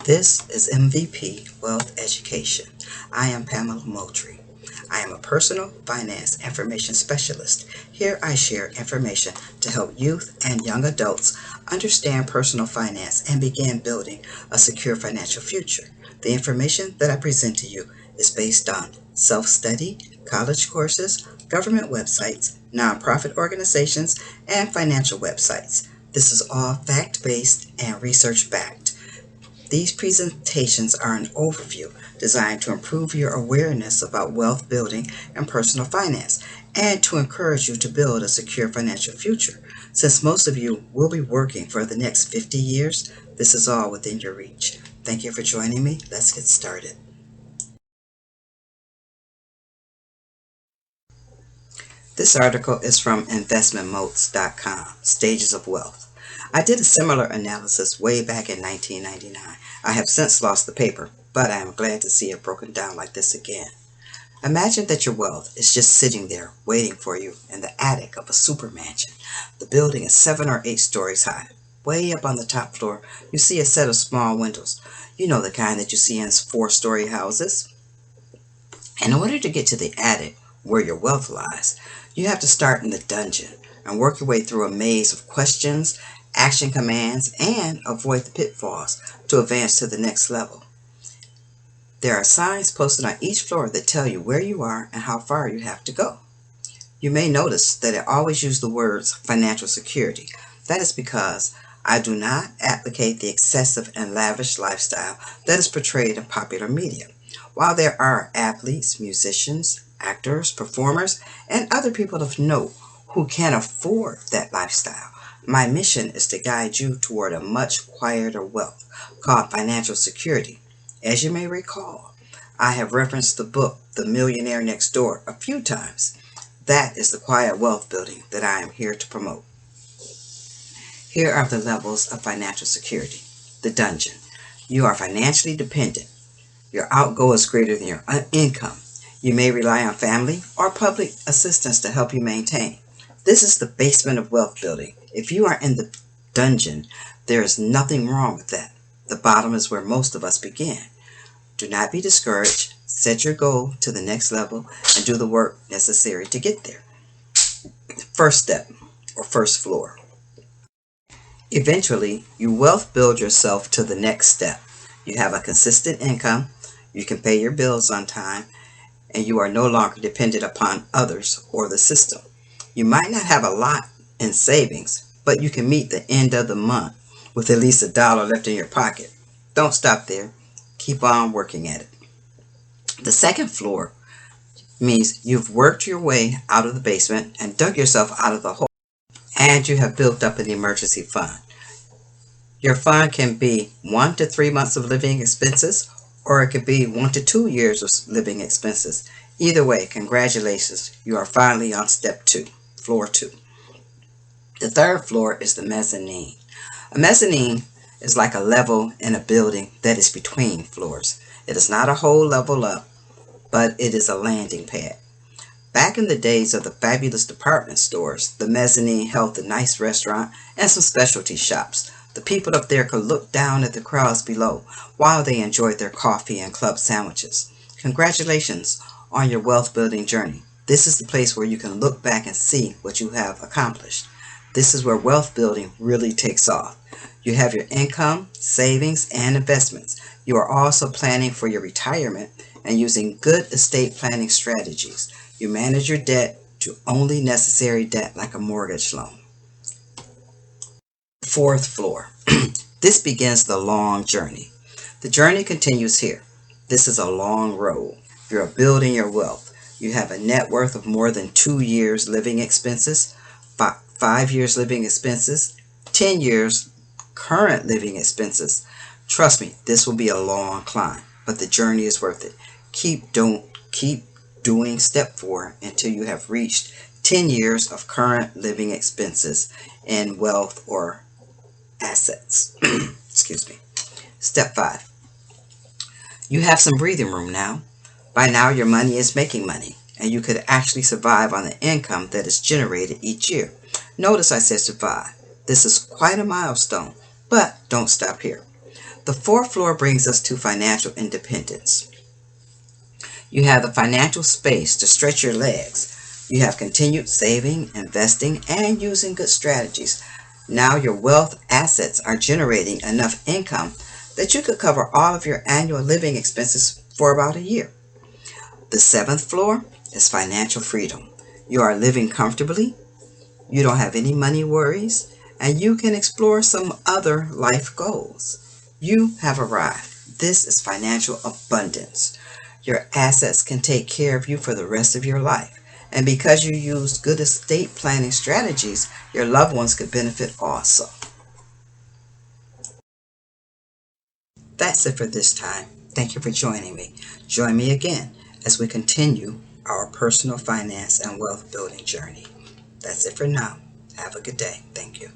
This is MVP Wealth Education. I am Pamela Moultrie. I am a personal finance information specialist. Here I share information to help youth and young adults understand personal finance and begin building a secure financial future. The information that I present to you is based on self-study, college courses, government websites, nonprofit organizations, and financial websites. This is all fact-based and research-backed. These presentations are an overview designed to improve your awareness about wealth building and personal finance, and to encourage you to build a secure financial future. Since most of you will be working for the next 50 years, this is all within your reach. Thank you for joining me. Let's get started. This article is from investmentmodes.com, Stages of Wealth. I did a similar analysis way back in 1999. I have since lost the paper, but I am glad to see it broken down like this again. Imagine that your wealth is just sitting there waiting for you in the attic of a super mansion. The building is 7 or 8 stories high. Way up on the top floor, you see a set of small windows. You know the kind that you see in 4-story houses. In order to get to the attic, where your wealth lies, you have to start in the dungeon and work your way through a maze of questions, action commands, and avoid the pitfalls to advance to the next level. There are signs posted on each floor that tell you where you are and how far you have to go. You may notice that I always use the words financial security. That is because I do not advocate the excessive and lavish lifestyle that is portrayed in popular media. While there are athletes, musicians, actors, performers, and other people of note who can afford that lifestyle, my mission is to guide you toward a much quieter wealth called financial security. As you may recall, I have referenced the book The Millionaire Next Door a few times. That is the quiet wealth building that I am here to promote. Here are the levels of financial security. The dungeon. You are financially dependent. Your outgo is greater than your income. You may rely on family or public assistance to help you maintain. This is the basement of wealth building. If you are in the dungeon, there is nothing wrong with that. The bottom is where most of us begin. Do not be discouraged. Set your goal to the next level and do the work necessary to get there. First step, or first floor. Eventually, you wealth build yourself to the next step. You have a consistent income, you can pay your bills on time, and you are no longer dependent upon others or the system. You might not have a lot in savings, but you can meet the end of the month with at least $1 left in your pocket. Don't stop there. Keep on working at it. The second floor means you've worked your way out of the basement and dug yourself out of the hole, and you have built up an emergency fund. Your fund can be 1 to 3 months of living expenses, or it could be 1 to 2 years of living expenses. Either way, congratulations, you are finally on step 2, floor 2. The third floor is the mezzanine. A mezzanine is like a level in a building that is between floors. It is not a whole level up, but it is a landing pad. Back in the days of the fabulous department stores, the mezzanine held a nice restaurant and some specialty shops. The people up there could look down at the crowds below while they enjoyed their coffee and club sandwiches. Congratulations on your wealth building journey. This is the place where you can look back and see what you have accomplished. This is where wealth building really takes off. You have your income, savings, and investments. You are also planning for your retirement and using good estate planning strategies. You manage your debt to only necessary debt like a mortgage loan. Fourth floor. This begins the long journey. The journey continues here. This is a long road. You're building your wealth. You have a net worth of more than 2 years living expenses, 5 years living expenses, 10 years current living expenses. Trust me, this will be a long climb, but the journey is worth it. Keep doing step 4 until you have reached 10 years of current living expenses in wealth or assets. Excuse me. Step 5. You have some breathing room now. By now your money is making money, and you could actually survive on the income that is generated each year. Notice I said survive. This is quite a milestone, but don't stop here. The fourth floor brings us to financial independence. You have the financial space to stretch your legs. You have continued saving, investing, and using good strategies. Now your wealth assets are generating enough income that you could cover all of your annual living expenses for about a year. The seventh floor is financial freedom. You are living comfortably, you don't have any money worries, and you can explore some other life goals. You have arrived. This is financial abundance. Your assets can take care of you for the rest of your life. And because you used good estate planning strategies, your loved ones could benefit also. That's it for this time. Thank you for joining me. Join me again as we continue our personal finance and wealth building journey. That's it for now. Have a good day. Thank you.